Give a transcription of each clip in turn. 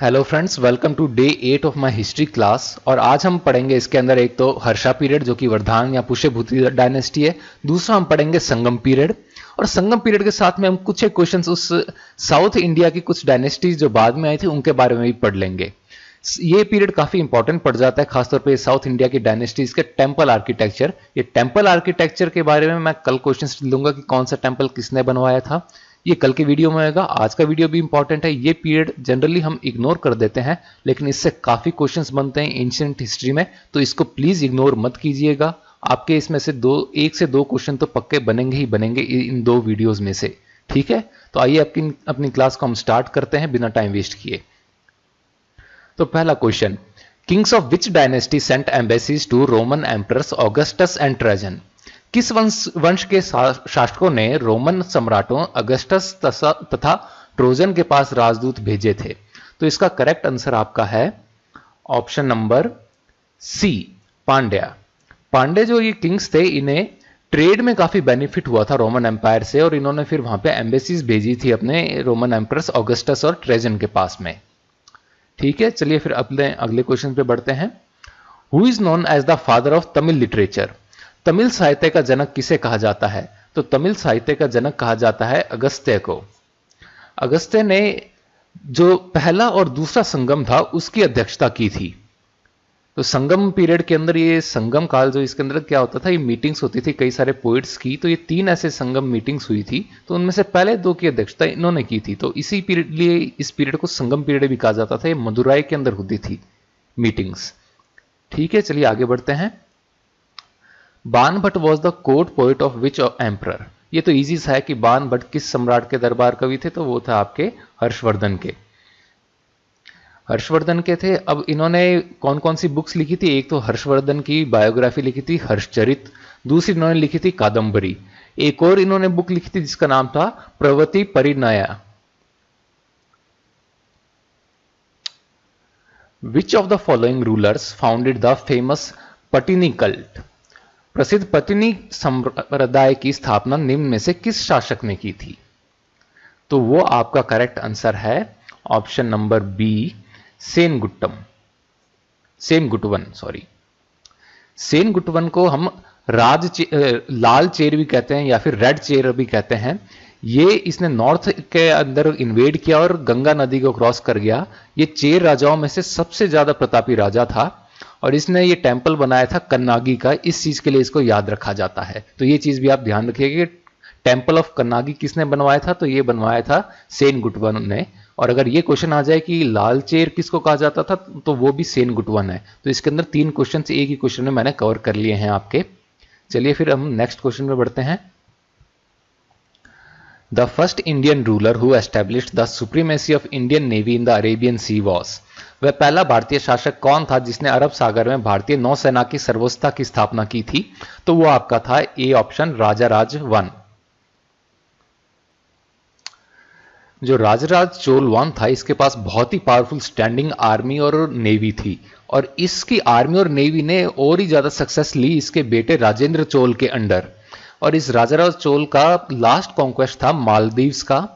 Hello friends, welcome to day 8 of my history class. और आज हम पढ़ेंगे इसके अंदर एक तो हर्षा पीरियड जो कि वर्धमान या पुष्यभूति डायनेस्टी है। दूसरा हम पढ़ेंगे संगम पीरियड, और संगम पीरियड के साथ में हम कुछ एक क्वेश्चंस उस साउथ इंडिया की कुछ डायनेस्टीज जो बाद में आई थी उनके बारे में भी पढ़ लेंगे। ये पीरियड काफी इंपॉर्टेंट पड़ जाता है, खासतौर पे साउथ इंडिया की डायनेस्टीज के टेंपल आर्किटेक्चर। ये टेंपल आर्किटेक्चर के बारे में मैं कल क्वेश्चंस लूंगा कि कौन सा टेंपल किसने बनवाया था। ये कल के वीडियो में होगा। आज का वीडियो भी इंपॉर्टेंट है। ये पीरियड जनरली हम इग्नोर कर देते हैं, लेकिन इससे काफी क्वेश्चंस बनते हैं एंशिएंट हिस्ट्री में, तो इसको प्लीज इग्नोर मत कीजिएगा। आपके इसमें से एक से दो क्वेश्चन तो पक्के बनेंगे ही बनेंगे इन दो वीडियोस में से। ठीक है, तो आइए अपनी क्लास को हम स्टार्ट करते हैं बिना टाइम वेस्ट किए। तो पहला question, kings of which dynasty sent embassies to Roman emperors Augustus and Trajan? किस वंश के शासकों ने रोमन सम्राटों अगस्टस तथा ट्रोजन के पास राजदूत भेजे थे? तो इसका करेक्ट आंसर आपका है option number C, Pandya. Pandya जो ये किंग्स थे, इन्हें ट्रेड में काफी बेनिफिट हुआ था रोमन एम्पायर से, और इन्होंने फिर वहां पे एम्बेसीज भेजी थी अपने रोमन एम्परर्स ऑगस्टस और ट्रेजन के पास में। ठीक है, चलिए फिर अपने अगले क्वेश्चन पे बढ़ते हैं। Who is known as the father of Tamil literature? Tamil साहित्य का जनक किसे कहा जाता है? तो तमिल साहित्य का जनक कहा जाता है अगस्त्य को। अगस्त्य ने जो पहला और दूसरा संगम था उसकी अध्यक्षता की थी। तो संगम पीरियड के अंदर, ये संगम काल जो इसके अंदर क्या होता था, ये मीटिंग्स होती थी कई सारे पोइट्स की। तो ये 3 ऐसे संगम मीटिंग्स हुई थी, तो उनमें से पहले 2 की अध्यक्षता इन्होंने की थी। तो इसी पीरियड लिए इस पीरियड को संगम पीरियड भी कहा जाता था। ये मदुराई के अंदर होती थी मीटिंग्स। ठीक है, चलिए आगे बढ़ते हैं। Banabhatta was the court poet of which emperor? ये तो इजी सा है कि बाणभट्ट किस सम्राट के दरबार कवि थे, तो वो था आपके हर्षवर्धन के। हर्षवर्धन के थे। अब इन्होंने कौन कौन सी बुक्स लिखी थी? एक तो हर्षवर्धन की बायोग्राफी लिखी थी हर्षचरित, दूसरी इन्होंने लिखी थी कादम्बरी, एक और इन्होंने बुक लिखी थी जिसका नाम था प्रवृत्ति परिनया। Which of the following rulers founded the famous Pattini cult? प्रसिद्ध पत्नी संप्रदाय की स्थापना निम्न में से किस शासक ने की थी? तो वो आपका करेक्ट आंसर है ऑप्शन नंबर बी, सेनगुट्टवन। सेनगुट्टवन को हम लाल चेर भी कहते हैं या फिर रेड चेर भी कहते हैं। ये इसने नॉर्थ के अंदर इन्वेड किया और गंगा नदी को क्रॉस कर गया। ये चेर राजाओं में से सबसे ज्यादा प्रतापी राजा था, और इसने ये टेंपल बनाया था कन्नागी का। इस चीज के लिए इसको याद रखा जाता है। तो ये चीज भी आप ध्यान रखिएगा कि टेंपल ऑफ कन्नागी किसने बनवाया था, तो ये बनवाया था सेनगुट्टवन ने। और अगर ये क्वेश्चन आ जाए कि लाल चेर किसको कहा जाता था, तो वो भी सेनगुट्टवन है। तो इसके अंदर 3 क्वेश्चन एक ही क्वेश्चन में मैंने कवर कर लिए हैं आपके। चलिए फिर हम नेक्स्ट क्वेश्चन में बढ़ते हैं। The first Indian ruler who established the supremacy of Indian navy in the Arabian sea was? वह पहला भारतीय शासक कौन था जिसने अरब सागर में भारतीय नौसेना की सर्वोच्चता की स्थापना की थी? तो वो आपका था ए ऑप्शन, राजाराज 1। जो राजराज चोल 1 था, इसके पास बहुत ही पावरफुल स्टैंडिंग आर्मी और नेवी थी, और इसकी आर्मी और नेवी ने और ही ज्यादा सक्सेस ली इसके बेटे राजेंद्र चोल के अंडर। और इस राजाराज चोल का लास्ट कॉन्क्वेस्ट था मालदीव्स का।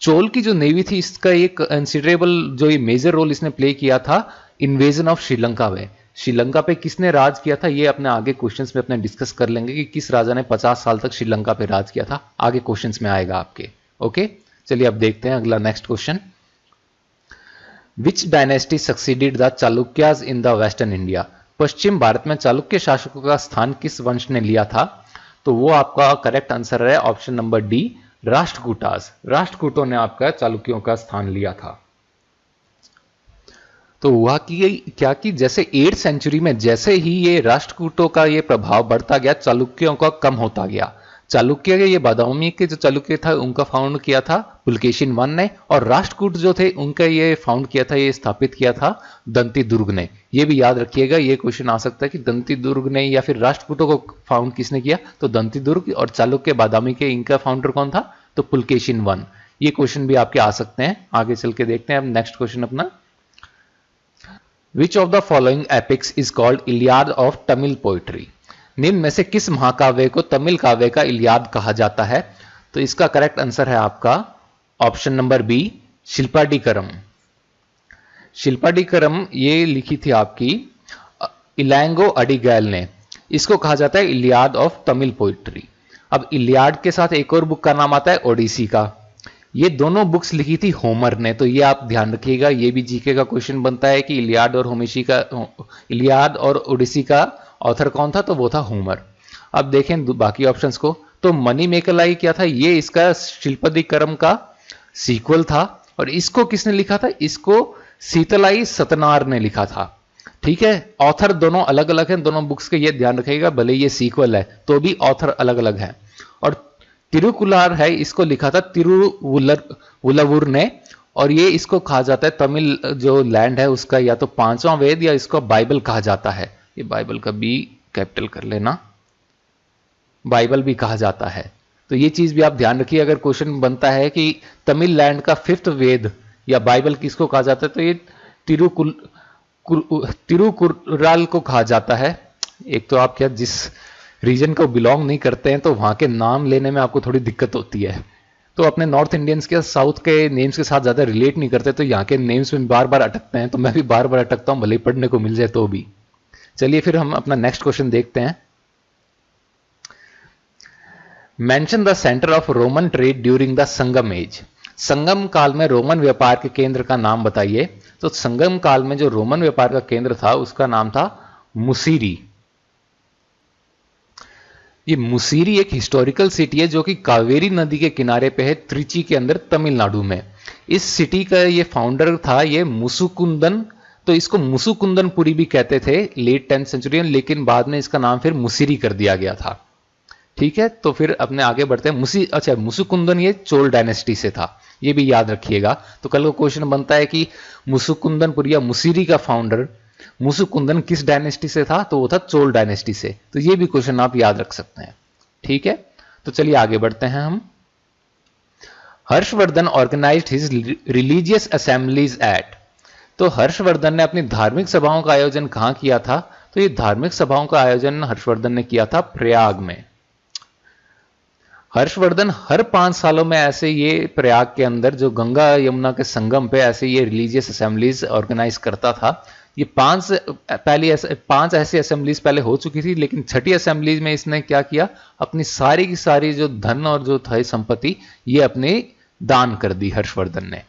चोल की जो नेवी थी, इसका एक कंसिडरेबल जो ये मेजर रोल इसने प्ले किया था इन्वेजन ऑफ श्रीलंका में। श्रीलंका पे किसने राज किया था, ये अपने आगे क्वेश्चंस में अपने डिस्कस कर लेंगे कि किस राजा ने 50 साल तक श्रीलंका पे राज किया था। आगे क्वेश्चंस में आएगा आपके। ओके, चलिए अब देखते हैं अगला next question. Which dynasty succeeded the Chalukyas in the western India? पश्चिम भारत में चालुक्य शासकों का स्थान किस वंश ने लिया था? तो वो आपका करेक्ट आंसर है ऑप्शन नंबर डी, राष्ट्रकूटास। राष्ट्रकूटों ने आपका चालुक्यों का स्थान लिया था। तो हुआ कि क्या कि जैसे 8th सेंचुरी में जैसे ही ये राष्ट्रकूटों का ये प्रभाव बढ़ता गया, चालुक्यों का कम होता गया। चालुक्य के ये बादामी के जो चालुक्य था उनका फाउंड किया था पुलकेशिन 1 ने, और राष्ट्रकूट जो थे उनका ये फाउंड किया था, ये स्थापित किया था दंती दुर्ग ने। ये भी याद रखिएगा, ये क्वेश्चन आ सकता है कि दंती दुर्ग ने या फिर राष्ट्रकूटों को फाउंड किसने किया, तो दंती दुर्ग। और चालुक्य बादामी के इनका फाउंडर कौन था, तो पुलकेशिन 1। ये क्वेश्चन भी आपके आ सकते हैं। आगे चल के देखते हैं अब नेक्स्ट क्वेश्चन अपना। Which of the following epics is called Iliad of Tamil poetry? निम्न में से किस महाकाव्य को तमिल काव्य का इलियाद कहा जाता है? तो इसका करेक्ट आंसर है आपका ऑप्शन नंबर बी, शिल्पाडीकरम। शिल्पाडीकरम ये लिखी थी आपकी इलैंगो अडिगैल ने। इसको कहा जाता है इलियाड ऑफ तमिल पोइट्री। अब इलियाड के साथ एक और बुक का नाम आता है ओडिसी का। ये दोनों बुक्स लिखी थी होमर ने, तो ये आप ध्यान रखिएगा, ये भी जीके का क्वेश्चन बनता है कि इलियाड और ओडिसी का ऑथर कौन था, तो वो था होमर। अब देखें बाकी ऑप्शंस को, तो मणिमेखलाई क्या था, ये इसका शिल्पाडीकरम का सीक्वल था, और इसको किसने लिखा था, इसको सीतलाई सतनार ने लिखा था। ठीक है, ऑथर दोनों अलग अलग हैं दोनों बुक्स के, ये ध्यान रखिएगा, भले ये सीक्वल है तो भी ऑथर अलग अलग है। और तिरुकुलार है, इसको लिखा था तिरुवुल्लवुर ने, और ये इसको कहा जाता है तमिल जो लैंड है उसका या तो पांचवां वेद या इसको बाइबल कहा जाता है। ये बाइबल का बी कैपिटल कर लेना, बाइबल भी कहा जाता है। तो ये चीज भी आप ध्यान रखिए, अगर क्वेश्चन बनता है कि तमिल लैंड का 5th वेद या बाइबल किसको कहा जाता है, तो ये तिरुकुराल को कहा जाता है। एक तो आप क्या जिस रीजन को बिलोंग नहीं करते हैं तो वहां के नाम लेने में आपको थोड़ी दिक्कत होती है, तो अपने नॉर्थ इंडियंस के साउथ के नेम्स के साथ ज्यादा रिलेट नहीं करते, तो यहाँ के नेम्स में बार बार अटकते हैं, तो मैं भी बार बार अटकता हूं, भले ही पढ़ने को मिल जाए तो भी। चलिए फिर हम अपना नेक्स्ट क्वेश्चन देखते हैं। Mention the centre of Roman trade during the Sangam age. Sangam काल में रोमन व्यापार के केंद्र का नाम बताइए। तो संगम काल में जो रोमन व्यापार का केंद्र था उसका नाम था मुसीरी। ये मुसीरी एक हिस्टोरिकल सिटी है जो कि कावेरी नदी के किनारे पे है, त्रिची के अंदर तमिलनाडु में। इस सिटी का ये फाउंडर था ये मुसुकुंदन, तो इसको मुसुकुंदनपुरी भी कहते थे लेट 10th सेंचुरी में, लेकिन बाद में इसका नाम फिर मुसीरी कर दिया गया था। ठीक है, तो फिर अपने आगे बढ़ते हैं। मुसुकुंदन ये चोल डायनेस्टी से था, ये भी याद रखिएगा। तो कल को क्वेश्चन बनता है कि मुसुकुंदनपुरी या मुसीरी का फाउंडर मुसुकुंदन किस डायनेस्टी से था, तो वो था चोल डायनेस्टी से। तो ये भी क्वेश्चन आप याद रख सकते हैं। ठीक है, तो चलिए आगे बढ़ते हैं हम। Harshavardhana organised his religious assemblies at. तो हर्षवर्धन ने अपनी धार्मिक सभाओं का आयोजन कहां किया था, तो ये धार्मिक सभाओं का आयोजन हर्षवर्धन ने किया था प्रयाग में। हर्षवर्धन हर 5 सालों में ऐसे ये प्रयाग के अंदर जो गंगा यमुना के संगम पे ऐसे ये रिलीजियस असेंबलीज ऑर्गेनाइज करता था। ये 5 ऐसी असेंबलीज पहले हो चुकी थी, लेकिन 6ठी असेंबलीज में इसने क्या किया, अपनी सारी की सारी जो धन और जो था संपत्ति ये अपने दान कर दी हर्षवर्धन ने।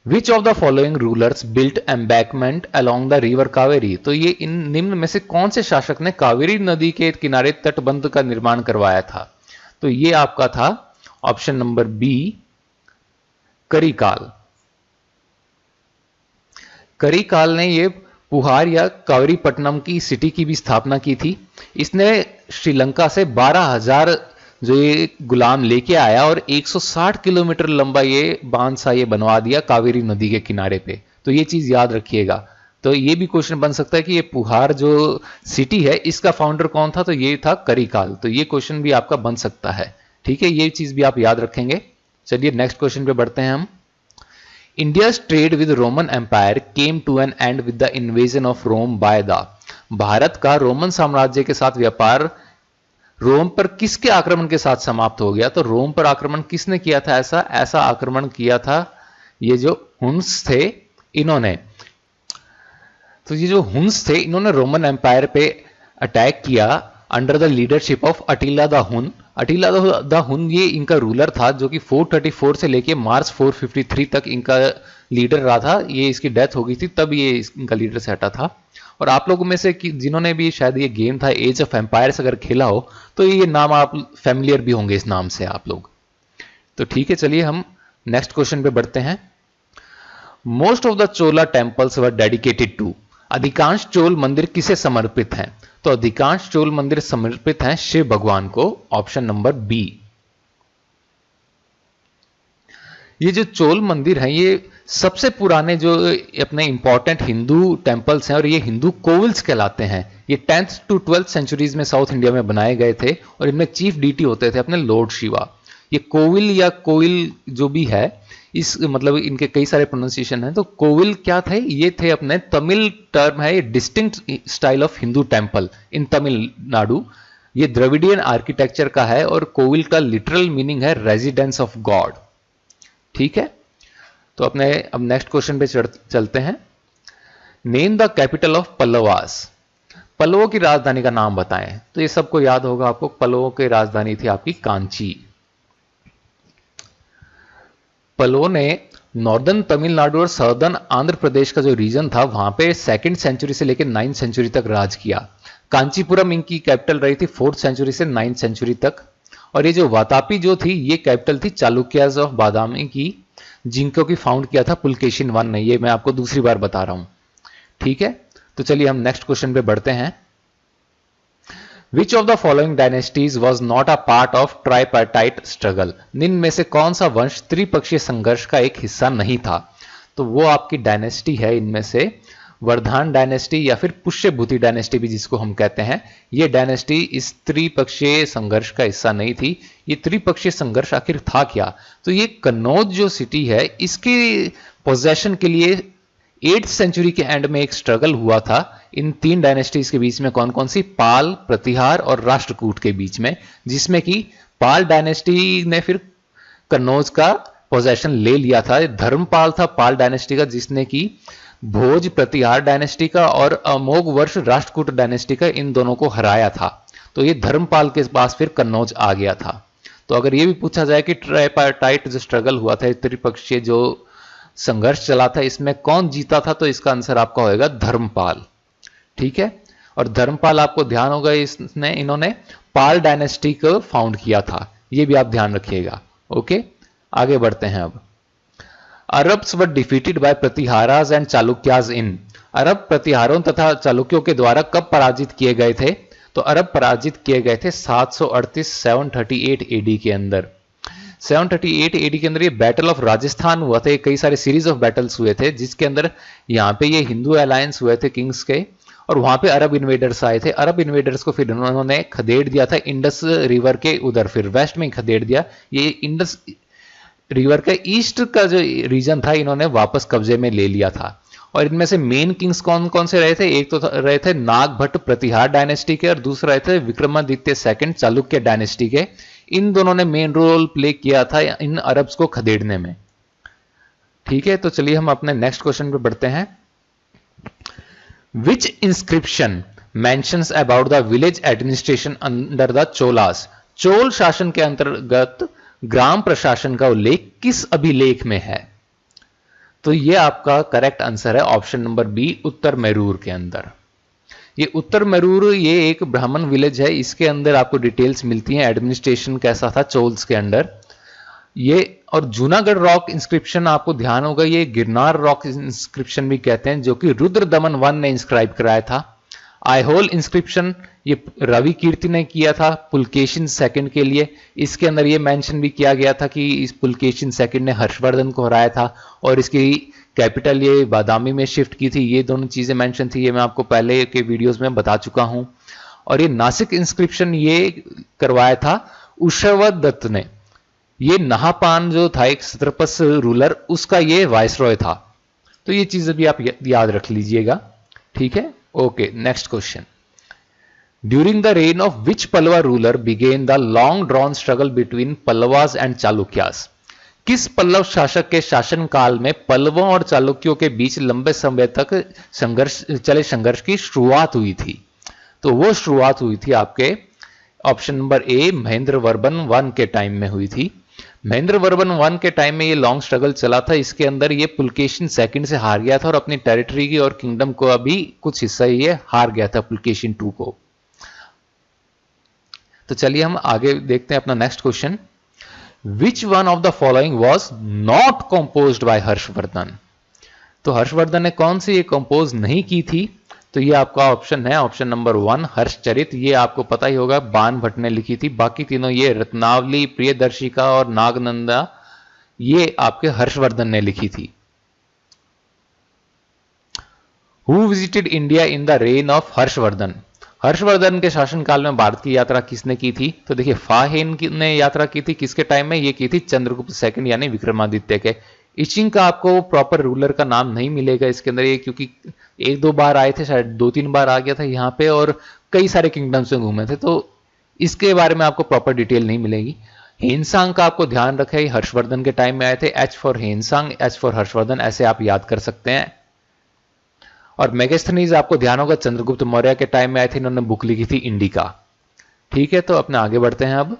Which of the following rulers built embankment along the river Kaveri. तो ये इन निम्न में से कौन से शासक ने कावेरी नदी के किनारे तटबंध का निर्माण करवाया था, तो ये आपका था option number B Karikala. Karikala ने ये पुहार या कावेरीपट्टनम की सिटी की भी स्थापना की थी। इसने श्रीलंका से 12,000 जो ये गुलाम लेके आया और 160 किलोमीटर लंबा ये बांध सा ये बनवा दिया कावेरी नदी के किनारे पे। तो ये चीज याद रखिएगा। तो ये भी क्वेश्चन बन सकता है कि ये पुहार जो सिटी है इसका फाउंडर कौन था, तो ये था करिकाल। तो ये क्वेश्चन भी आपका बन सकता है। ठीक है, ये चीज भी आप याद रखेंगे। चलिए नेक्स्ट क्वेश्चन पे बढ़ते हैं हम। India's trade with Roman empire came to an end with the invasion of Rome by the. Bharat का रोमन साम्राज्य के साथ व्यापार रोम पर किसके आक्रमण के साथ समाप्त हो गया, तो रोम पर आक्रमण किसने किया था, ऐसा आक्रमण किया था ये जो हुन्स थे इन्होंने। तो ये जो हुन्स थे इन्होंने रोमन एम्पायर पे अटैक किया under the leadership of Attila the Hun. Attila the हुन ये इनका रूलर था जो कि 434 से लेके मार्च 453 तक इनका लीडर रहा था। ये इसकी डेथ हो गई थी तब ये इनका लीडर से हटा था। और आप लोगों में से जिन्होंने भी शायद ये गेम था एज ऑफ एम्पायर्स अगर खेला हो तो ये नाम आप फैमिलियर भी होंगे इस नाम से आप लोग। तो ठीक है, चलिए हम नेक्स्ट क्वेश्चन पे बढ़ते हैं। Most of the Chola temples were dedicated to. अधिकांश चोल मंदिर किसे समर्पित हैं, तो अधिकांश चोल मंदिर समर्पित हैं शिव भगवान को, ऑप्शन नंबर बी। ये जो चोल मंदिर हैं ये सबसे पुराने जो अपने इंपॉर्टेंट हिंदू टेम्पल्स हैं और ये हिंदू कोविल्स कहलाते हैं। ये 10th to 12th सेंचुरीज में साउथ इंडिया में बनाए गए थे और इनमें चीफ डीटी होते थे अपने लॉर्ड शिवा। ये कोविल या कोइल जो भी है इस मतलब इनके कई सारे प्रोनाउंसिएशन हैं। तो कोविल क्या थे, ये थे अपने तमिल टर्म है, ये distinct style of Hindu temple in Tamil Nadu. ये द्रविडियन आर्किटेक्चर का है और कोविल का लिटरल मीनिंग है रेजिडेंस ऑफ गॉड। ठीक है, तो अपने अब नेक्स्ट क्वेश्चन पे चलते हैं। Name the capital of Pallavas. पल्लवों की राजधानी का नाम बताएं। तो ये सबको याद होगा आपको, पल्लवों की राजधानी थी आपकी कांची। पल्लवों ने नॉर्दर्न तमिलनाडु और सदर्न आंध्र प्रदेश का जो रीजन था वहां पे 2nd सेंचुरी से लेकर 9th सेंचुरी तक राज किया। कांचीपुरम इनकी कैपिटल रही थी 4th सेंचुरी से 9th सेंचुरी तक। और ये जो वातापी जो थी ये कैपिटल थी चालुक्याज ऑफ बादामी की, जिनको की फाउंड किया था पुलकेशिन I ने। ये मैं आपको दूसरी बार बता रहा हूं, ठीक है। तो चलिए हम नेक्स्ट क्वेश्चन पे बढ़ते हैं। Which of the following dynasties was not a part of tripartite struggle? निम्न में से कौन सा वंश त्रिपक्षीय संघर्ष का एक हिस्सा नहीं था? तो वो आपकी डायनेस्टी है इनमें से वर्धमान डायनेस्टी या फिर पुष्यभूति डायनेस्टी भी जिसको हम कहते हैं। ये डायनेस्टी इस त्रिपक्षीय संघर्ष का हिस्सा नहीं थी। ये त्रिपक्षीय संघर्ष आखिर था क्या? तो ये कन्नौज जो सिटी है इसके पोजेशन के लिए 8th सेंचुरी के एंड में एक स्ट्रगल हुआ था इन 3 डायनेस्टीज के बीच में। कौन कौन सी? पाल, प्रतिहार और राष्ट्रकूट के बीच में, जिसमें कि पाल डायनेस्टी ने फिर कन्नौज का पोजेशन ले लिया था। धर्मपाल था पाल डायनेस्टी का, जिसने की भोज प्रतिहार डायनेस्टी का और अमोघ वर्ष राष्ट्रकूट डायनेस्टी का इन दोनों को हराया था। तो ये धर्मपाल के पास फिर कन्नौज आ गया था। तो अगर ये भी पूछा जाए कि ट्राइपार्टाइट जो स्ट्रगल हुआ था, त्रिपक्षीय जो संघर्ष चला था, इसमें कौन जीता था, तो इसका आंसर आपका होगा धर्मपाल, ठीक है। और धर्मपाल आपको ध्यान होगा इन्होंने पाल डायनेस्टी को फाउंड किया था, ये भी आप ध्यान रखिएगा। ओके, आगे बढ़ते हैं। अब Arabs were defeated by Pratiharas and Chalukyas in. अरब प्रतिहारों तथा चालुक्यों के द्वारा कब पराजित किए गए थे? तो अरब पराजित किए गए थे 738 एडी के अंदर। 738 एडी के अंदर ये बैटल ऑफ राजस्थान हुआ था। कई सारे सीरीज ऑफ बैटल्स हुए थे जिसके अंदर यहाँ पे ये हिंदू अलायंस हुए थे किंग्स के, और वहां पे अरब इन्वेडर्स आए थे। अरब इन्वेडर्स को फिर उन्होंने खदेड़ दिया था इंडस रिवर के उधर, फिर वेस्ट में खदेड़ दिया। ये इंडस रिवर के ईस्ट का जो रीजन था इन्होंने वापस कब्जे में ले लिया था। और इनमें से मेन किंग्स कौन कौन से रहे थे? एक तो रहे थे नागभट्ट प्रतिहार डायनेस्टी के, और दूसरा रहे थे विक्रमादित्य सेकंड चालुक्य डायनेस्टी के। इन दोनों ने मेन रोल प्ले किया था इन अरब्स को खदेड़ने में, ठीक है। तो चलिए हम अपने नेक्स्ट क्वेश्चन पे बढ़ते हैं। विच inscription mentions about the village administration under the Cholas. Chola शासन के अंतर्गत ग्राम प्रशासन का उल्लेख किस अभिलेख में है? तो यह आपका करेक्ट आंसर है ऑप्शन नंबर बी, उत्तर मैरूर के अंदर। ये उत्तर मैरूर ये एक ब्राह्मण विलेज है, इसके अंदर आपको डिटेल्स मिलती हैं एडमिनिस्ट्रेशन कैसा था चोल्स के अंडर ये। और जूनागढ़ रॉक इंस्क्रिप्शन आपको ध्यान होगा, ये गिरनार रॉक इंस्क्रिप्शन भी कहते हैं, जो कि रुद्रदमन I ने इंस्क्राइब कराया था। आईहोल इंस्क्रिप्शन ये रवि कीर्ति ने किया था पुलकेशिन II के लिए। इसके अंदर ये मेंशन भी किया गया था कि इस पुलकेशिन II ने हर्षवर्धन को हराया था और इसकी कैपिटल ये बादामी में शिफ्ट की थी। ये दोनों चीजें मेंशन थी, ये मैं आपको पहले के वीडियोस में बता चुका हूं। और ये नासिक इंस्क्रिप्शन ये करवाया था उशवदत्त ने। ये नहापान जो था एक क्षत्रपस रूलर, उसका ये वाइसरॉय था। तो ये चीजें भी आप याद रख लीजिएगा, ठीक है। Okay, next question. During the reign of which Pallava ruler began the long drawn struggle between Pallavas and Chalukyas. किस पल्लव शासक के शासन काल में पल्लवों और चालुक्यों के बीच लंबे समय तक संघर्ष की शुरुआत हुई थी? तो वो शुरुआत हुई थी आपके option number A, Mahendra Varman I के टाइम में हुई थी। महेंद्र वर्मन I के टाइम में ये लॉन्ग स्ट्रगल चला था। इसके अंदर ये पुलकेशिन II से हार गया था और अपनी टेरिटरी की और किंगडम को अभी कुछ हिस्सा ये हार गया था पुलकेशिन II को। तो चलिए हम आगे देखते हैं अपना next question. Which one of the following was not composed bye Harshvardhan. तो हर्षवर्धन ने कौन सी ये कंपोज नहीं की थी? तो ये आपका ऑप्शन है ऑप्शन नंबर 1 हर्षचरित। ये आपको पता ही होगा बाण भट्ट ने लिखी थी। बाकी तीनों ये रत्नावली, प्रियदर्शिका और नागनंदा ये आपके हर्षवर्धन ने लिखी थी। Who visited India in the reign of Harshvardhan. Harshvardhan के शासनकाल में भारत की यात्रा किसने की थी? तो देखिए फाहेन ने यात्रा की थी। किसके टाइम में? ये की थी चंद्रगुप्त II यानी विक्रमादित्य के। इचिंग का आपको प्रॉपर रूलर का नाम नहीं मिलेगा इसके अंदर, ये क्योंकि 1-2 बार आए थे, शायद 2-3 बार आ गया था यहाँ पे और कई सारे किंगडम्स में घूमे थे, तो इसके बारे में आपको प्रॉपर डिटेल नहीं मिलेगी। हेनसांग का आपको ध्यान रखें, हर्षवर्धन के टाइम में आए थे। H for Hiuen Tsang, H for Harshvardhan, ऐसे आप याद कर सकते हैं। और मेगास्थनीज आपको ध्यान होगा चंद्रगुप्त मौर्य के टाइम में आए थे, इन्होंने बुक लिखी थी इंडिका। ठीक है, तो अपने आगे बढ़ते हैं अब।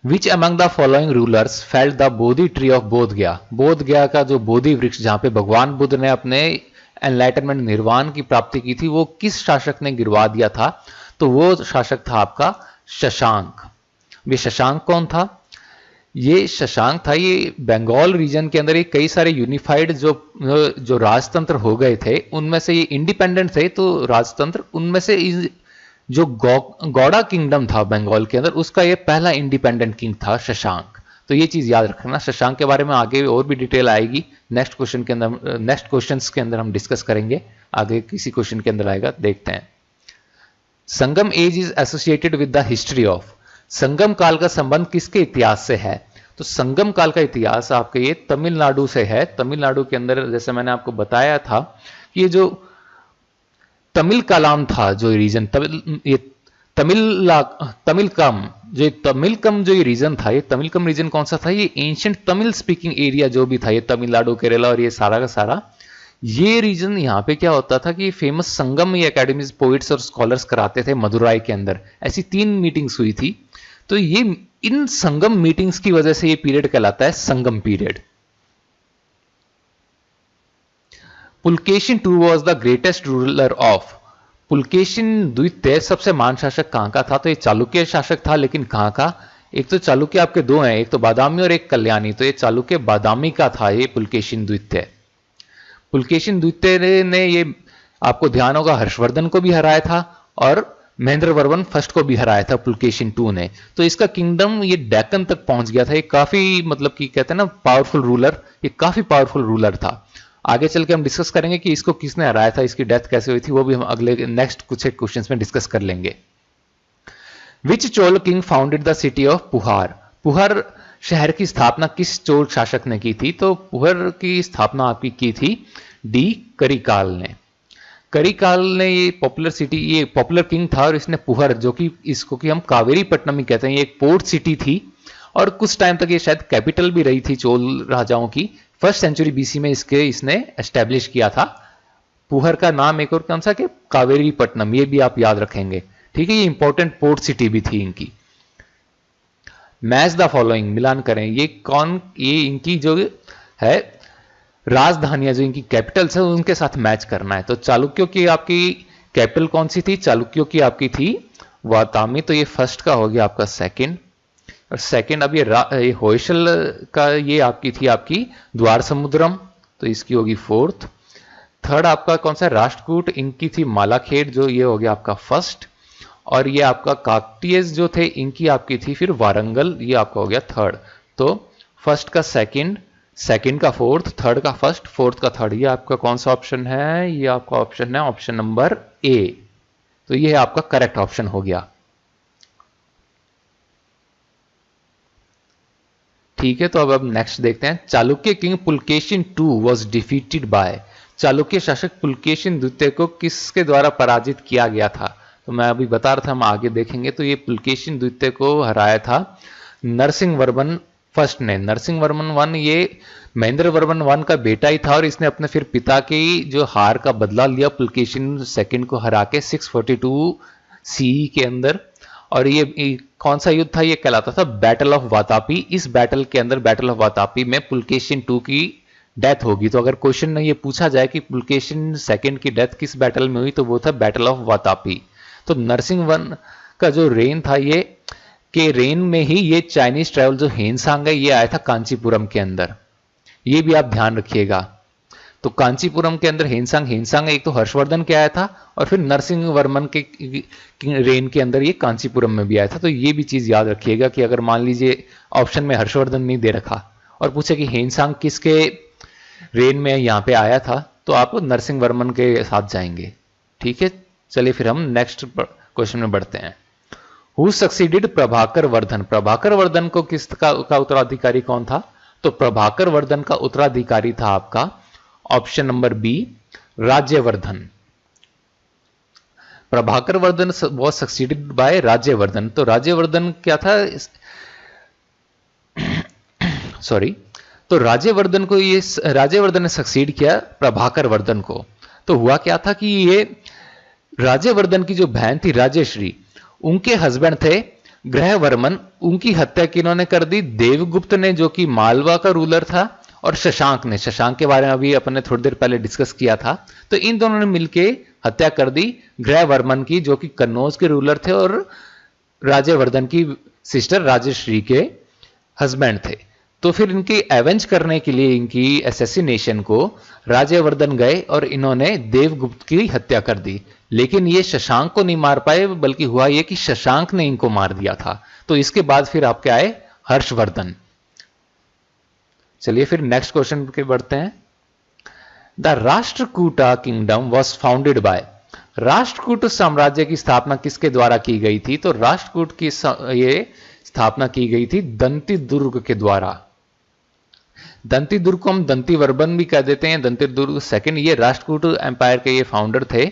Which among the following rulers failed the Bodhi tree of बोध गया? बोध गया का जो बोधि वृक्ष जहां पे भगवान बुद्ध ने अपने एनलाइटनमेंट निर्वाण की प्राप्ति की थी, वो किस शासक ने गिरवा दिया था? तो वो शासक था आपका शशांक। ये शशांक कौन था? ये शशांक था, ये बंगाल रीजन के अंदर ये कई सारे यूनिफाइड जो राजतंत्र हो गए थे, उनमें से ये इंडिपेंडेंट थे, तो राजतंत्र उनमें से जो गौड़ा किंगडम था बंगाल के अंदर, उसका ये पहला इंडिपेंडेंट किंग था शशांक। तो ये चीज याद रखना। शशांक के बारे में आगे और भी डिटेल आएगी नेक्स्ट क्वेश्चन के अंदर, नेक्स्ट क्वेश्चंस के अंदर हम डिस्कस करेंगे। आगे किसी क्वेश्चन के अंदर आएगा, देखते हैं। Sangam age is associated with the history of? Sangam काल का संबंध किसके इतिहास से है? तो संगम काल का इतिहास आपके ये तमिलनाडु से है। तमिलनाडु के अंदर जैसे मैंने आपको बताया था कि ये जो तमिल कलाम था, जो रीजन तमिलकम जो ये रीजन था, ये तमिलकम रीजन कौन सा था? ये एंशियंट तमिल स्पीकिंग एरिया जो भी था, ये तमिलनाडु, केरला और ये सारा का सारा, ये रीजन यहाँ पे क्या होता था कि फेमस संगम ये एकेडमीज पोइट्स और स्कॉलर्स कराते थे मदुराई के अंदर। ऐसी 3 मीटिंग्स हुई थी, तो ये इन संगम मीटिंग्स की वजह से ये पीरियड कहलाता है Sangam period. Pulakeshin II was the greatest ruler of? Pulakeshin द्वितीय सबसे महान शासक कहां का था? तो ये चालुक्य शासक था, लेकिन कहां का? एक तो चालुक्य आपके 2 हैं, एक तो बादामी और एक कल्याणी, तो ये चालुक्य बादामी का था ये पुलकेशिन द्वितीय। पुलकेशिन द्वितीय ने ये आपको ध्यान होगा हर्षवर्धन को भी हराया था और महेंद्र वर्मन फर्स्ट को भी हराया था पुलकेशिन II ने। तो इसका किंगडम ये डेक्कन तक पहुंच गया था। ये काफी मतलब कि कहते हैं ना पावरफुल रूलर, ये काफी पावरफुल रूलर था। आगे चल के हम डिस्कस करेंगे कि इसको किसने हराया था, इसकी डेथ कैसे हुई थी, वो भी हम अगले नेक्स्ट कुछ एक क्वेश्चंस में डिस्कस कर लेंगे। Which Chola king founded the city of Puhar? Puhar शहर की स्थापना किस चोल शासक ने की थी? तो पुहर की स्थापना आपकी की थी डी करिकाल ने। करिकाल ने ये पॉपुलर सिटी, ये पॉपुलर किंग था और इसने पुहर, जो कि इसको कि हम कावेरी पट्टनम ही कहते हैं, ये एक पोर्ट सिटी थी और कुछ टाइम तक ये शायद कैपिटल भी रही थी चोल राजाओं की। 1st सेंचुरी BC में इसने एस्टेब्लिश किया था। पुहर का नाम एक और कौन सा कि कावेरी पट्टनम, ये भी आप याद रखेंगे। ठीक है, ये इंपॉर्टेंट पोर्ट सिटी भी थी इनकी। मैच द फॉलोइंग, मिलान करें। ये कौन, ये इनकी जो है राजधानियां, जो इनकी कैपिटल्स है, उनके साथ मैच करना है। तो चालुक्यों की आपकी कैपिटल कौन सी थी? चालुक्यों की आपकी थी वातामी, तो ये फर्स्ट का हो गया आपका सेकंड। और सेकंड अब ये होयसल का ये आपकी थी आपकी द्वार समुद्रम, तो इसकी होगी 4th। थर्ड आपका कौन सा? राष्ट्रकूट, इनकी थी मालाखेड़, जो ये हो गया आपका फर्स्ट। और ये आपका काकटियस जो थे, इनकी आपकी थी फिर वारंगल, ये आपका हो गया 3rd। तो फर्स्ट का सेकंड, सेकंड का 4th, थर्ड का फर्स्ट, 4th का 3rd। ये आपका कौन सा ऑप्शन है? ये आपका ऑप्शन है ऑप्शन नंबर ए। तो ये आपका करेक्ट ऑप्शन हो गया। ठीक है, तो अब नेक्स्ट देखते हैं। Chalukya king Pulakeshin II was defeated by? Chalukya शासक पुलकेशिन द्वितीय को किसके द्वारा पराजित किया गया था? तो मैं अभी बता रहा था, हम आगे देखेंगे। तो ये पुलकेशिन द्वितीय को हराया था नरसिंह वर्मन फर्स्ट ने। नरसिंह वर्मन 1 ये महेंद्र वर्मन 1 का बेटा ही था और इसने अपने फिर पिता की जो हार का बदला लिया पुलकेशिन II को हरा के 642 CE के अंदर। और ये कौन सा युद्ध था? ये कहलाता था बैटल ऑफ वातापी। इस बैटल के अंदर, बैटल ऑफ वातापी में पुलकेशिन II की डेथ होगी। तो अगर क्वेश्चन में ये पूछा जाए कि पुलकेशिन II की डेथ किस बैटल में हुई, तो वो था बैटल ऑफ वातापी। तो नरसिंह वन का जो रेन था, ये के रेन में ही ये चाइनीज ट्रैवल जो हेनसांग है, ये आया था कांचीपुरम के अंदर। ये भी आप ध्यान रखिएगा। तो कांचीपुरम के अंदर हेनसांग एक तो हर्षवर्धन के आया था और फिर नरसिंह वर्मन के रेन के अंदर ये कांचीपुरम में भी आया था। तो ये भी चीज याद रखिएगा कि अगर मान लीजिए ऑप्शन में हर्षवर्धन नहीं दे रखा और पूछे कि हेनसांग किसके रेन में यहां पे आया था, तो आप नरसिंह वर्मन के साथ जाएंगे। ठीक है, चलिए फिर हम नेक्स्ट क्वेश्चन में बढ़ते हैं। Who succeeded Prabhakar Vardhan? प्रभाकर वर्धन को का उत्तराधिकारी कौन था? तो प्रभाकर वर्धन का उत्तराधिकारी था आपका option number B, Rajyavardhan. Prabhakar Vardhan was succeeded by Rajyavardhan. तो राज्यवर्धन क्या था? सॉरी, तो राजेवर्धन ने सक्सीड किया प्रभाकर वर्धन को। तो हुआ क्या था कि ये राजेवर्धन की जो बहन थी राजेश्री, उनके हस्बैंड थे ग्रहवर्मन, उनकी हत्या किन्होंने कर दी? देवगुप्त ने, जो कि मालवा का रूलर था, और शशांक ने। शशांक के बारे में अभी अपन ने थोड़ी देर पहले डिस्कस किया था। तो इन दोनों ने मिलकर हत्या कर दी ग्रहवर्मन की, जो कि कन्नौज के रूलर थे और राजेवर्धन की सिस्टर राजेश्री के हस्बैंड थे। तो फिर इनकी एवेंज करने के लिए, इनकी असैसिनेशन को, राजेवर्धन गए और इन्होंने देवगुप्त की हत्या कर दी। लेकिन ये शशांक को नहीं मार पाए, बल्कि हुआ ये कि शशांक ने इनको मार दिया था। तो इसके बाद फिर आपके आए हर्षवर्धन। चलिए फिर नेक्स्ट क्वेश्चन पे बढ़ते हैं। The Rashtrakuta kingdom was founded by, Rashtrakuta साम्राज्य की स्थापना किसके द्वारा की गई थी? तो राष्ट्रकूट की ये स्थापना की गई थी दंतिदुर्ग के द्वारा। दंतिदुर्ग को हम दंतिवर्मन भी कह देते हैं, दंतिदुर्ग सेकंड। ये राष्ट्रकूट एम्पायर के ये फाउंडर थे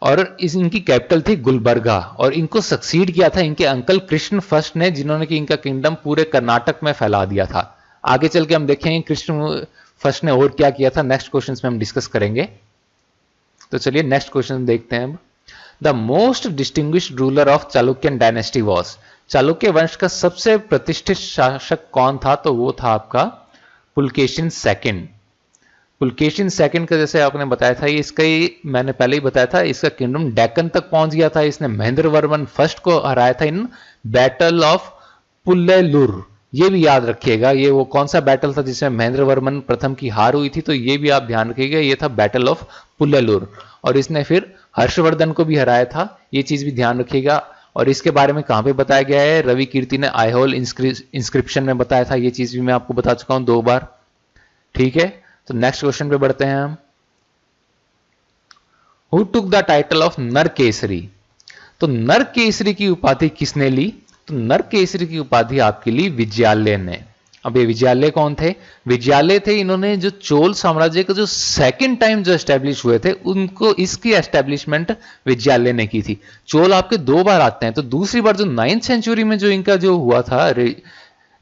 और इनकी कैपिटल थी गुलबर्गा। और इनको सक्सीड किया था इनके अंकल कृष्ण फर्स्ट ने, जिन्होंने कि इनका किंगडम पूरे कर्नाटक में फैला दिया था। आगे चल के हम देखेंगे कृष्ण फर्स्ट ने और क्या किया था, नेक्स्ट क्वेश्चन में हम डिस्कस करेंगे। तो चलिए नेक्स्ट क्वेश्चन देखते हैं। The most distinguished ruler of Chalukyan dynasty was, Chalukya वंश का सबसे प्रतिष्ठित शासक कौन था? तो वो था आपका पुलकेशिन सेकंड। पुलकेशिन सेकंड का जैसे आपने बताया था, इसका ही मैंने पहले ही बताया था, इसका किंगडम डेक्कन तक पहुंच गया था। इसने महेंद्र वर्मन फर्स्ट को हराया था इन बैटल ऑफ पुल्लेलुर। ये भी याद रखिएगा, ये वो कौन सा बैटल था जिसमें महेंद्र वर्मन प्रथम की हार हुई थी। तो ये भी आप ध्यान रखिएगा, ये था बैटल ऑफ पुल्लेलुर। और इसने फिर हर्षवर्धन को भी हराया था, ये चीज भी ध्यान रखिएगा। और इसके बारे में कहां पे बताया गया है? रवि कीर्ति ने आईहोल इंस्क्रिप्शन में बताया था। ये चीज भी मैं आपको बता चुका हूं 2 बार। ठीक है, तो नेक्स्ट क्वेश्चन पे बढ़ते हैं हम। Who took the title of Narakesari, तो नरकेसरी की उपाधि किसने ली? तो नरकेसरी की उपाधि आपके लिए विजयालय ने। अब ये विजयालय कौन थे? विजयालय थे, इन्होंने जो चोल साम्राज्य का जो सेकंड टाइम जो एस्टेब्लिश हुए थे, उनको इसकी एस्टेब्लिशमेंट विजयालय ने की थी। चोल आपके 2 बार आते हैं, तो दूसरी बार जो 9th सेंचुरी में जो इनका जो हुआ था,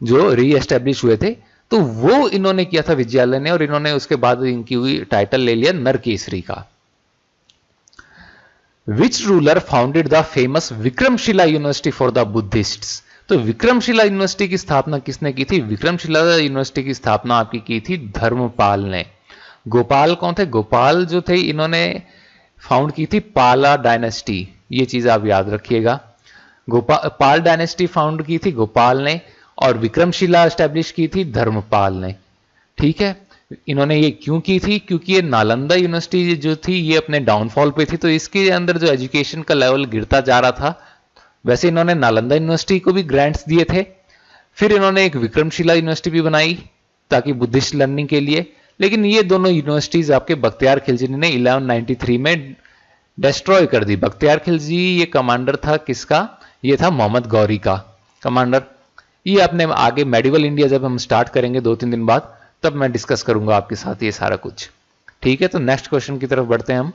जो री एस्टेब्लिश हुए थे, तो वो इन्होंने किया था विजयालय ने। और इन्होंने उसके बाद इनकी हुई टाइटल ले लिया नरकेसरी का। Which ruler founded the famous Vikramshila university for the Buddhists, तो विक्रमशिला यूनिवर्सिटी की स्थापना किसने की थी? विक्रमशिला यूनिवर्सिटी की स्थापना आपकी की थी धर्मपाल ने। गोपाल कौन थे? गोपाल जो थे, इन्होंने फाउंड की थी पाला डायनेस्टी। ये चीज आप याद रखिएगा, पाल डायनेस्टी फाउंड की थी गोपाल ने, और विक्रमशिला एस्टेब्लिश की थी धर्मपाल ने। ठीक है, इन्होंने ये क्यों की थी? क्योंकि ये नालंदा यूनिवर्सिटी जो थी, ये अपने डाउनफॉल पे थी, तो इसके अंदर जो एजुकेशन का लेवल गिरता जा रहा था। वैसे इन्होंने नालंदा यूनिवर्सिटी को भी ग्रांट्स दिए थे। फिर इन्होंने एक विक्रमशिला यूनिवर्सिटी भी बनाई ताकि बुद्धिस्ट लर्निंग के लिए। लेकिन ये दोनों यूनिवर्सिटीज आपके बख्तियार खिलजी ने 1193 में डिस्ट्रॉय कर दी। बख्तियार खिलजी ये कमांडर था किसका? ये था मोहम्मद गौरी का कमांडर। ये अपने आगे मेडिवल इंडिया जब हम स्टार्ट करेंगे 2-3 दिन बाद, तब मैं डिस्कस करूंगा आपके साथ ये सारा कुछ। ठीक है, तो नेक्स्ट क्वेश्चन की तरफ बढ़ते हैं हम।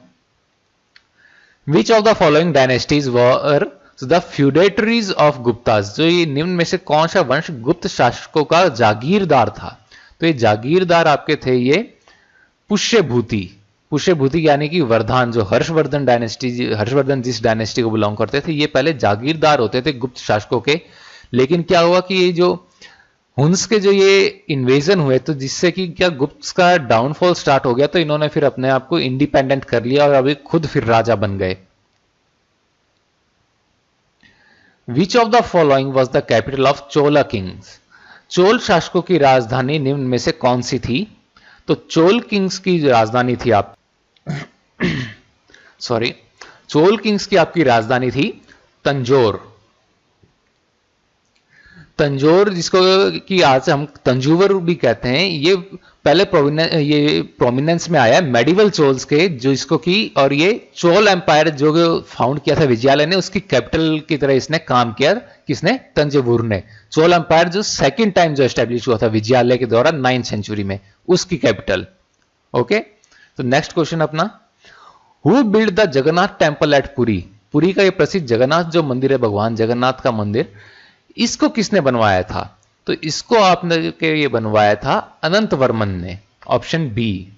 विच of the following dynasties were the feudatories of Guptas, जो ये निम्न में से कौन सा वंश गुप्त शासकों का जागीरदार था? तो ये जागीरदार आपके थे ये पुष्यभूति। पुष्यभूति यानी कि वर्धान, जो हर्षवर्धन डायनेस्टी, हर्षवर्धन जिस डायनेस्टी को बिलोंग करते थे, ये पहले जागीरदार होते थे गुप्त शासकों के। लेकिन क्या हुआ कि ये जो हुन्स के जो ये इन्वेजन हुए, तो जिससे कि क्या गुप्त का डाउनफॉल स्टार्ट हो गया, तो इन्होंने फिर अपने आप को इंडिपेंडेंट कर लिया और अभी खुद फिर राजा बन गए। विच of the following was the capital of Chola Kings, Chola शासकों की राजधानी निम्न में से कौन सी थी? तो चोल किंग्स की राजधानी थी आप सॉरी चोल किंग्स की आपकी राजधानी थी तंजौर। तंजौर, जिसको कि आज हम तंजूवर भी कहते हैं, ये पहले प्रोमिनेंस में आया मेडिवल चोल्स के, जो इसको की, और ये चोल एम्पायर जो फाउंड किया था विजयालय ने, उसकी कैपिटल की तरह इसने काम किया। किसने? तंजौर ने। चोल एम्पायर जो सेकंड टाइम जो एस्टेब्लिश हुआ था विजयालय के द्वारा 9th सेंचुरी में, उसकी कैपिटल। ओके, तो नेक्स्ट क्वेश्चन अपना, who build the Jagannath temple at Puri, Puri का ये प्रसिद्ध जगन्नाथ जो मंदिर है, भगवान जगन्नाथ का मंदिर, इसको किसने बनवाया था? तो इसको आपने के ये बनवाया था अनंत वर्मन ने, ऑप्शन बी।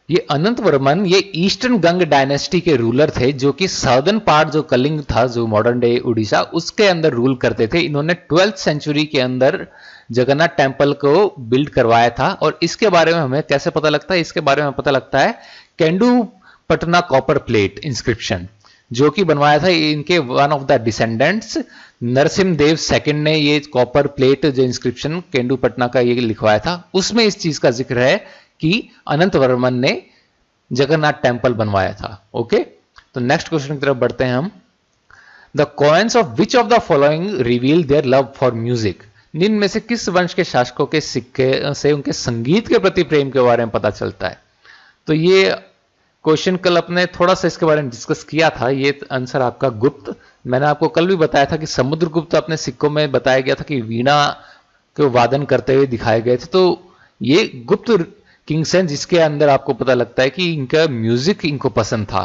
ये अनंत वर्मन ये ईस्टर्न गंग डायनेस्टी के रूलर थे, जो कि साउदर्न पार्ट जो कलिंग था, जो मॉडर्न डे उड़ीसा, उसके अंदर रूल करते थे। इन्होंने 12th सेंचुरी के अंदर जगन्नाथ टेम्पल को बिल्ड करवाया था। और इसके बारे में हमें कैसे पता लगता है? इसके बारे में पता लगता है Kendupatna copper plate inscription, जो कि बनवाया था इनके one of the descendants Narasimha Deva second ने। ये कॉपर प्लेट जो इंस्क्रिप्शन केंडू पटना का ये लिखवाया था, उसमें इस चीज का जिक्र है कि अनंत वर्मन ने जगन्नाथ टेम्पल बनवाया था। ओके, तो नेक्स्ट क्वेश्चन की तरफ बढ़ते हैं हम। The coins of which of the following reveal their love for music? निम्न में से किस वंश के शासकों के सिक्के से उनके संगीत के प्रति प्रेम के बारे में पता चलता है? तो ये क्वेश्चन कल अपने थोड़ा सा इसके बारे में डिस्कस किया था। ये आंसर आपका गुप्त। मैंने आपको कल भी बताया था कि समुद्रगुप्त अपने सिक्कों में बताया गया था कि वीणा को वादन करते हुए दिखाए गए थे। तो ये गुप्त किंग्स हैं जिसके अंदर आपको पता लगता है कि इनका म्यूजिक इनको पसंद था।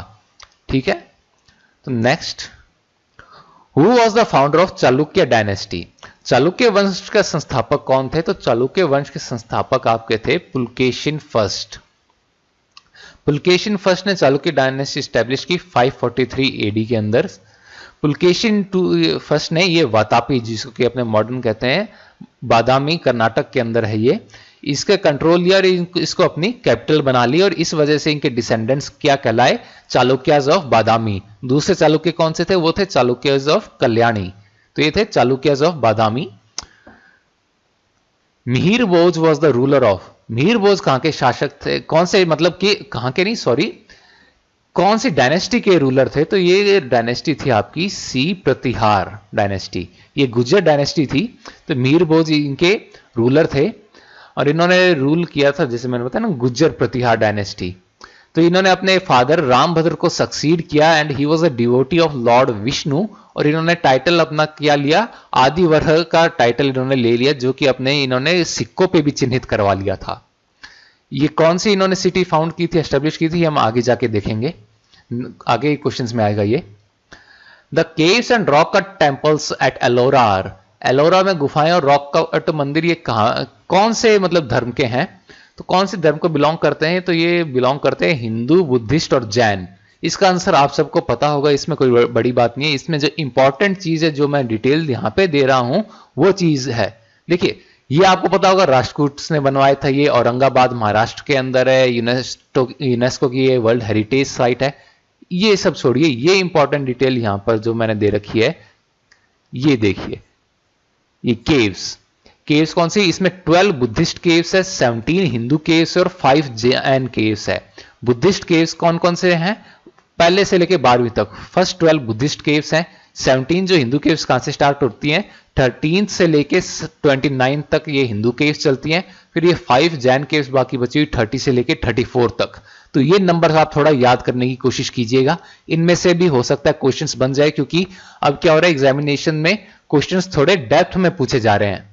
ठीक है, तो next, who was the founder of Chalukya dynasty? Chalukya वंश का संस्थापक कौन थे? तो चालुक्य वंश के संस्थापक आपके थे पुलकेशिन फर्स्ट। पुलकेशिन फर्स्ट ने चालुक्य डायनेस्टी स्टैब्लिश की 543 एडी के अंदर। पुलकेशिन फर्स्ट ने ये वातापी, जिसको कि अपने मॉडर्न कहते हैं, बादामी कर्नाटक के अंदर है ये, इसका कंट्रोल लिया और इसको अपनी कैपिटल बना ली। और इस वजह से इनके डिसेंडेंट्स क्या कहलाए? चालुक्याज ऑफ बादामी। दूसरे चालुक्य कौन से थे? वो थे चालुक्याज ऑफ कल्याणी। तो ये थे Chalukyas of Badami. Mihir Bhoj was the ruler of. Mihir Bhoj कहां के शासक थे? कौन से, मतलब कि कहां के नहीं, सॉरी, कौन सी डायनेस्टी के रूलर थे? तो ये डायनेस्टी थी आपकी सी प्रतिहार डायनेस्टी। ये गुर्जर डायनेस्टी थी। तो मिहिर भोज इनके रूलर थे और इन्होंने रूल किया था, जैसे मैंने बताया ना, गुर्जर प्रतिहार डायनेस्टी। तो इन्होंने अपने फादर रामभद्र को सक्सीड किया and he was a devotee of Lord Vishnu. और इन्होंने टाइटल अपना क्या लिया? आदिवर्ह का टाइटल इन्होंने ले लिया, जो कि अपने इन्होंने सिक्कों पे भी चिन्हित करवा लिया था। ये कौन सी इन्होंने सिटी फाउंड की थी, एस्टेब्लिश की थी, हम आगे जाके देखेंगे, आगे क्वेश्चंस में आएगा ये। The caves and rock cut temples at Ellora are. Ellora में गुफाएं और रॉक कट मंदिर ये कौन से मतलब धर्म के हैं? तो कौन से धर्म को बिलोंग करते हैं? तो ये बिलोंग करते हैं हिंदू, बुद्धिस्ट और जैन। इसका आंसर आप सबको पता होगा, इसमें कोई बड़ी बात नहीं है। इसमें जो इंपॉर्टेंट चीज है, जो मैं डिटेल यहां पे दे रहा हूं, वो चीज है, देखिए, ये आपको पता होगा राष्ट्रकूट्स ने बनवाया था। ये औरंगाबाद महाराष्ट्र के अंदर है। यूनेस्को की ये वर्ल्ड हेरिटेज साइट है। ये सब छोड़िए, ये इंपॉर्टेंट डिटेल यहां पर जो मैंने दे रखी है, ये देखिए, ये केव्स। केव्स कौन सी? इसमें 12 बुद्धिस्ट केव्स है, 17 हिंदू केव्स है और 5 जैन केव्स है। बुद्धिस्ट केव्स कौन कौन से हैं? पहले से लेके 12वीं तक। फर्स्ट 12 बुद्धिस्ट केव्स हैं। 17 जो हिंदू केव्स कहां से स्टार्ट होती हैं? 13 से लेके 29 तक ये हिंदू केव्स चलती हैं। फिर ये 5 जैन केव्स बाकी बची हुई 30 से लेके 34 तक। तो ये नंबर आप थोड़ा याद करने की कोशिश कीजिएगा। इनमें से भी हो सकता है क्वेश्चंस बन जाए, क्योंकि अब क्या हो रहा है, एग्जामिनेशन में क्वेश्चंस थोड़े डेप्थ में पूछे जा रहे हैं।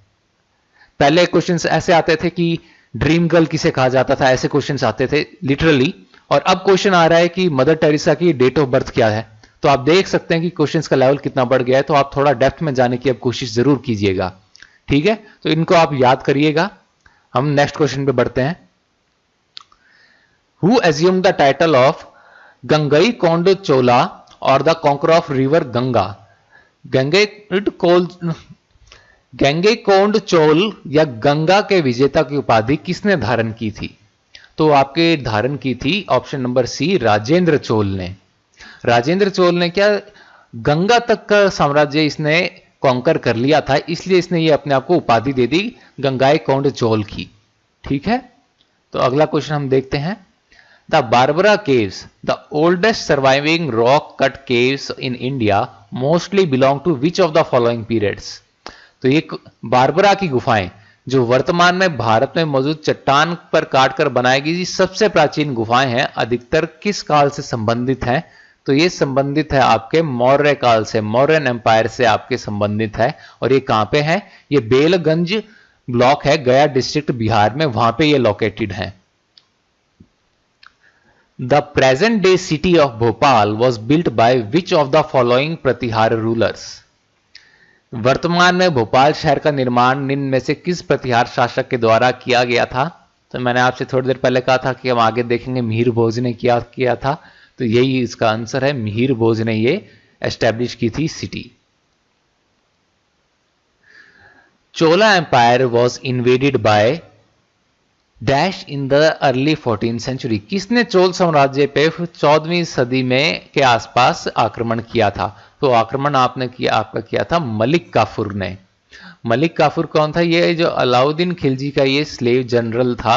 पहले क्वेश्चंस ऐसे आते थे कि ड्रीम गर्ल किसे कहा जाता था, ऐसे क्वेश्चंस आते थे लिटरली। और अब क्वेश्चन आ रहा है कि मदर टेरेसा की डेट ऑफ बर्थ क्या है। तो आप देख सकते हैं कि क्वेश्चंस का लेवल कितना बढ़ गया है। तो आप थोड़ा डेप्थ में जाने की अब कोशिश जरूर कीजिएगा। ठीक है, तो इनको आप याद करिएगा। हम नेक्स्ट क्वेश्चन पे बढ़ते हैं। Who assume the title of Gangaikonda Chola और the conqueror of river Ganga? Gangaikonda Chola या गंगा के विजेता की उपाधि किसने धारण की थी? तो आपके धारण की थी option number C, Rajendra Chola ने। राजेंद्र चोल ने क्या, गंगा तक का साम्राज्य इसने कॉन्कर कर लिया था, इसलिए इसने ये अपने आप को उपाधि दे दी गंगैकोंड चोल की। ठीक है, तो अगला क्वेश्चन हम देखते हैं। The Barabar caves, the oldest surviving rock cut caves in India, mostly belong to which of the following periods? तो ये बारबरा की गुफाएं जो वर्तमान में भारत में मौजूद चट्टान पर काटकर बनाई गई सबसे प्राचीन गुफाएं हैं, अधिकतर किस काल से संबंधित हैं? तो ये संबंधित है आपके मौर्य काल से, मौर्यन एम्पायर से आपके संबंधित है। और ये कहां पे है? ये बेलगंज ब्लॉक है, गया डिस्ट्रिक्ट बिहार में, वहां पे ये लोकेटेड है। The present day city of Bhopal was built by which of the following Pratihara rulers? वर्तमान में भोपाल शहर का निर्माण निम्न में से किस प्रतिहार शासक के द्वारा किया गया था? तो मैंने आपसे थोड़ी देर पहले कहा था कि हम आगे देखेंगे मिहिर भोज ने किया था, तो यही इसका आंसर है, मिहिर भोज ने ये एस्टैब्लिश की थी city. Chola empire was invaded by dash in the early 14th century. किसने चोल साम्राज्य पे 14वीं सदी में के आसपास आक्रमण किया था? तो आक्रमण आपका किया था मलिक काफूर ने। मलिक काफूर कौन था? ये जो अलाउद्दीन खिलजी का ये स्लेव जनरल था,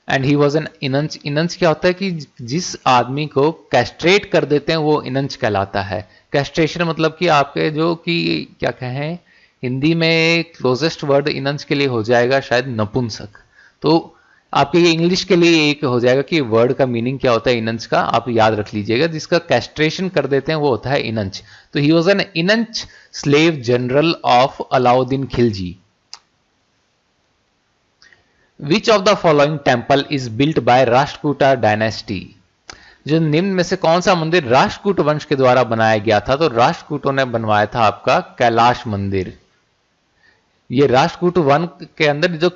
एंड ही वॉज एन इनंच। इनंच क्या होता है कि जिस आदमी को कैस्ट्रेट कर देते हैं वो इनंच कहलाता है। कैस्ट्रेशन मतलब कि आपके जो कि क्या कहें, हिंदी में क्लोजेस्ट वर्ड इनंच के लिए हो जाएगा शायद नपुंसक। तो आपके ये इंग्लिश के लिए एक हो जाएगा कि वर्ड का मीनिंग क्या होता है इनंच का, आप याद रख लीजिएगा। जिसका कैस्ट्रेशन कर देते हैं वो होता है इनंच। तो ही वॉज एन इनंच slave general of Alauddin Khilji. Which of the following temple is built by Rashtrakuta dynasty? जो निम्न में से कौन सा मंदिर राष्ट्रकूट वंश के द्वारा बनाया गया था? तो राष्ट्रकूटों ने बनवाया था आपका कैलाश मंदिर। ये राष्ट्रकूट वन के अंदर जो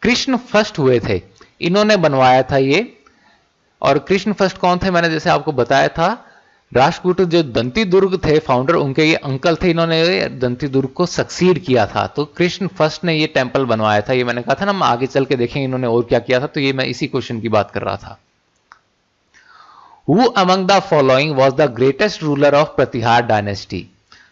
कृष्ण फर्स्ट हुए थे इन्होंने बनवाया था ये। और कृष्ण फर्स्ट कौन थे? मैंने जैसे आपको बताया था, राष्ट्रकूट जो दंती दुर्ग थे फाउंडर, उनके ये अंकल थे, इन्होंने दंती दुर्ग को सक्सीड किया था। तो कृष्ण फर्स्ट ने ये टेंपल बनवाया था। ये मैंने कहा था ना, हम आगे चल के देखेंगे इन्होंने और क्या किया था। तो ये मैं इसी क्वेश्चन की बात कर रहा था। Who among the following was the greatest ruler of Pratihara dynasty?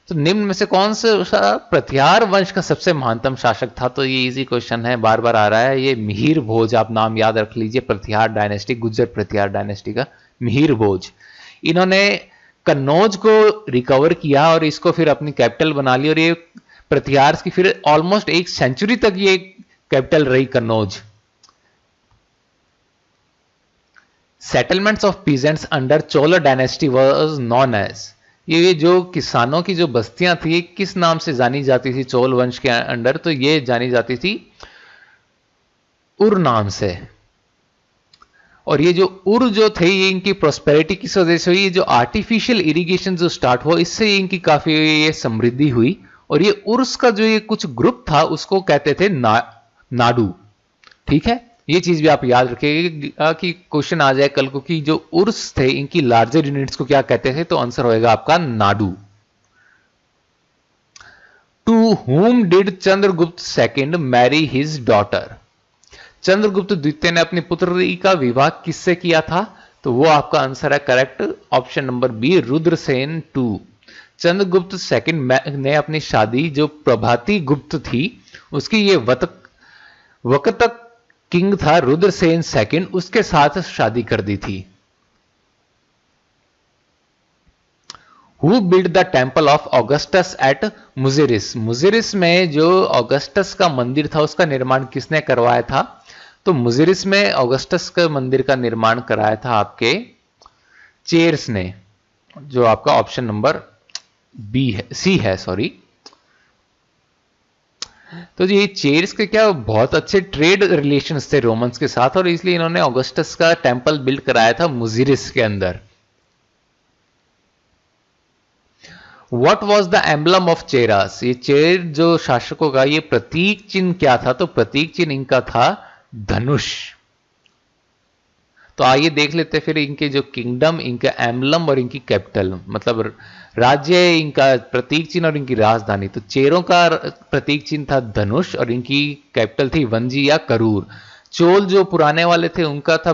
तो निम्न में से कौन सा प्रतिहार वंश का सबसे महानतम शासक था? तो ये इजी क्वेश्चन है, बार बार आ रहा है। ये मिहिर भोज, आप नाम याद रख लीजिए। प्रतिहार डायनेस्टी, गुज्जर प्रतिहार डायनेस्टी का मिहिर भोज। इन्होंने कन्नौज को रिकवर किया और इसको फिर अपनी कैपिटल बना ली। और ये प्रतिहार की फिर ऑलमोस्ट 1 सेंचुरी तक ये कैपिटल रही Kannauj. Settlements of peasants under Chola dynasty was known as. ये जो किसानों की जो बस्तियां थी किस नाम से जानी जाती थी चोल वंश के अंडर? तो ये जानी जाती थी उर नाम से। और ये जो उर जो थे ये इनकी प्रोस्पेरिटी किस वजह से हुई? ये जो आर्टिफिशियल इरिगेशन जो स्टार्ट हुआ इससे इनकी काफी ये समृद्धि हुई। और ये उर्स का जो ये कुछ ग्रुप था उसको कहते थे नाडू। ठीक है, ये चीज भी आप याद रखिएगा कि क्वेश्चन आ जाए कल को कि जो उर्स थे इनकी लार्जर यूनिट्स को क्या कहते थे? तो आंसर होएगा आपका Nadu. To whom did Chandragupta second marry his daughter? Chandragupta द्वितीय ने अपनी पुत्री का विवाह किससे किया था? तो वो आपका आंसर है correct option number B, Rudrasena 2। Chandragupta second ने अपनी शादी जो प्रभाती गुप्त थी उसकी ये वक्त किंग था रुद्रसेन सेकंड, उसके साथ शादी कर दी थी। Who build the temple of Augustus at Muziris? Muziris में जो ऑगस्टस का मंदिर था उसका निर्माण किसने करवाया था? तो मुजिरिस में ऑगस्टस के मंदिर का निर्माण कराया था आपके चेयर्स ने, जो आपका ऑप्शन नंबर बी है, सी है, सॉरी। तो ये चेयर्स के क्या बहुत अच्छे ट्रेड रिलेशंस थे रोमन्स के साथ, और इसलिए इन्होंने ऑगस्टस का टेंपल बिल्ड कराया था मुजिरिस के अंदर। What was the emblem of Cheras? ये चेर जो शासकों का ये प्रतीक चिन्ह क्या था? तो प्रतीक चिन्ह इनका था धनुष। तो आइए देख लेते हैं फिर इनके जो किंगडम, इनका एम्बलम और इनकी कैपिटल, मतलब राज्य, इनका प्रतीक चिन्ह और इनकी राजधानी। तो चेरों का प्रतीक चिन्ह था धनुष और इनकी कैपिटल थी वंजी या करूर। चोल जो पुराने वाले थे उनका था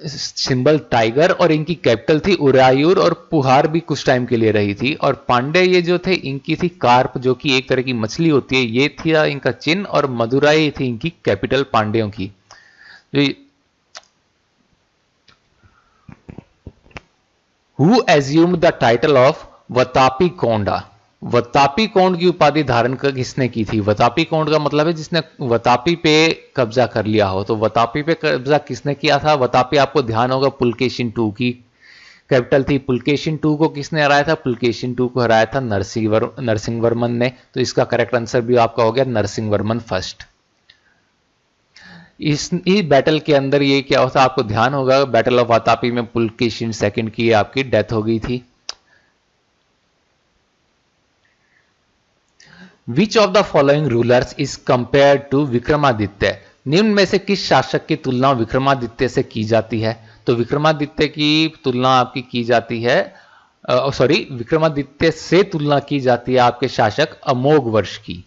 सिंबल टाइगर और इनकी कैपिटल थी उरायूर, और पुहार भी कुछ टाइम के लिए रही थी। और पांडे ये जो थे इनकी थी कार्प, जो कि एक तरह की मछली होती है, ये थी इनका चिन्ह, और मदुराई थी इनकी कैपिटल पांड्यों की। Who assumed the title of Vatapi कोंडा? वतापी कोंड की उपाधि धारण किसने की थी? वतापी कोंड का मतलब है जिसने वतापी पे कब्जा कर लिया हो। तो वतापी पे कब्जा किसने किया था? वतापी आपको ध्यान होगा पुलकेशिन 2 की कैपिटल थी। पुलकेशिन 2 को किसने हराया था? पुलकेशिन 2 को हराया था नरसिंहवर्मन ने। तो इसका करेक्ट आंसर भी आपका हो गया नरसिंहवर्मन फर्स्ट। इस बैटल के अंदर ये क्या होता आपको ध्यान होगा, बैटल ऑफ वातापी में पुलकेशिन सेकंड की आपकी डेथ हो गई थी। Which of the following rulers is compare to Vikramaditya? निम्न में से किस शासक की तुलना विक्रमादित्य से की जाती है? तो विक्रमादित्य की तुलना आपकी की जाती है, विक्रमादित्य से तुलना की जाती है आपके शासक अमोघ वर्ष की।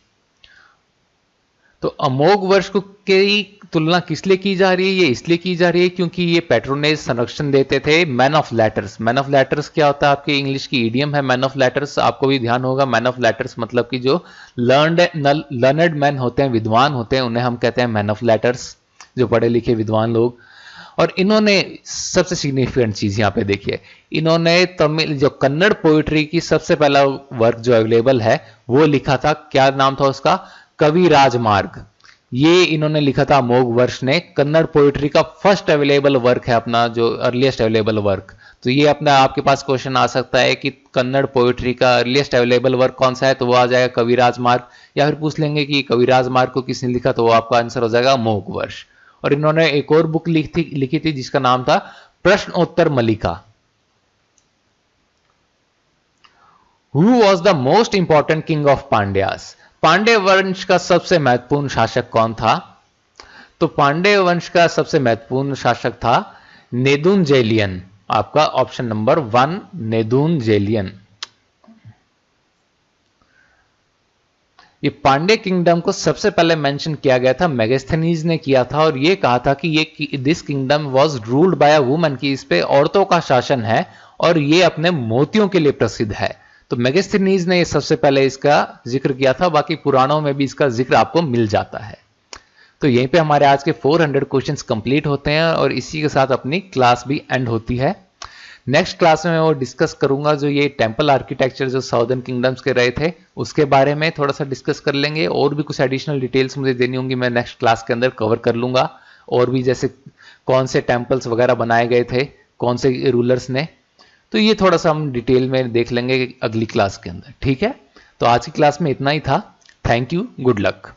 तो अमोघ वर्ष की तुलना किस लिए की जा रही है? ये इसलिए की जा रही है क्योंकि ये पेट्रोनेज संरक्षण देते थे man of letters. Man of letters क्या होता है? आपके इंग्लिश की इडियम है मैन ऑफ लेटर्स, आपको भी ध्यान होगा। मैन ऑफ लेटर्स मतलब कि जो लर्नड मैन होते हैं, विद्वान होते हैं, उन्हें हम कहते हैं मैन ऑफ लेटर्स, जो पढ़े लिखे विद्वान लोग। और इन्होंने सबसे सिग्निफिकेंट चीज यहां पे देखिए, इन्होंने तमिल जो कन्नड़ पोइट्री की सबसे पहला वर्क जो अवेलेबल है वो लिखा था। क्या नाम था उसका? कवि राजमार्ग। ये इन्होंने लिखा था अमोघ वर्ष ने। कन्नड़ पोइट्री का फर्स्ट अवेलेबल वर्क है अपना, जो अर्लीस्ट अवेलेबल वर्क। तो ये अपना आपके पास क्वेश्चन आ सकता है कि कन्नड़ पोइट्री का अर्लीस्ट अवेलेबल वर्क कौन सा है, तो वो आ जाएगा कवि राजमार्ग। या फिर पूछ लेंगे कि कवि राजमार्ग को किसने लिखा, तो वो आपका आंसर हो जाएगा अमोघ वर्ष। और इन्होंने एक और बुक लिखी थी जिसका नाम था Prashnottar Mallika. Who was the most important king of Pandyas? Pandya वंश का सबसे महत्वपूर्ण शासक कौन था? तो पांड्य वंश का सबसे महत्वपूर्ण शासक था नेदुनजेलियन। आपका ऑप्शन नंबर 1 नेदुनजेलियन। ये पांड्य किंगडम को सबसे पहले मेंशन किया गया था, मेगास्थनीज ने किया था, और ये कहा था कि ये this kingdom was ruled by a woman, की इस पे औरतों का शासन है और ये अपने मोतियों के लिए प्रसिद्ध है। तो मेगास्थनीज ने ये सबसे पहले इसका जिक्र किया था, बाकी पुराणों में भी इसका जिक्र आपको मिल जाता है। तो यहीं पे हमारे आज के 400 क्वेश्चंस कंप्लीट होते हैं और इसी के साथ अपनी क्लास भी एंड होती है। नेक्स्ट क्लास में मैं वो डिस्कस करूंगा जो ये टेंपल आर्किटेक्चर जो साउदर्न किंगडम्स के रहे थे उसके बारे में थोड़ा सा डिस्कस कर लेंगे, और भी कुछ एडिशनल डिटेल्स मुझे देनी होंगी, मैं नेक्स्ट क्लास के अंदर कवर कर लूंगा। और भी जैसे कौन से टेंपल्स वगैरह बनाए गए थे कौन से रूलर्स ने, तो ये थोड़ा सा हम डिटेल में देख लेंगे अगली क्लास के अंदर। ठीक है, तो आज की क्लास में इतना ही था। Thank you, good luck.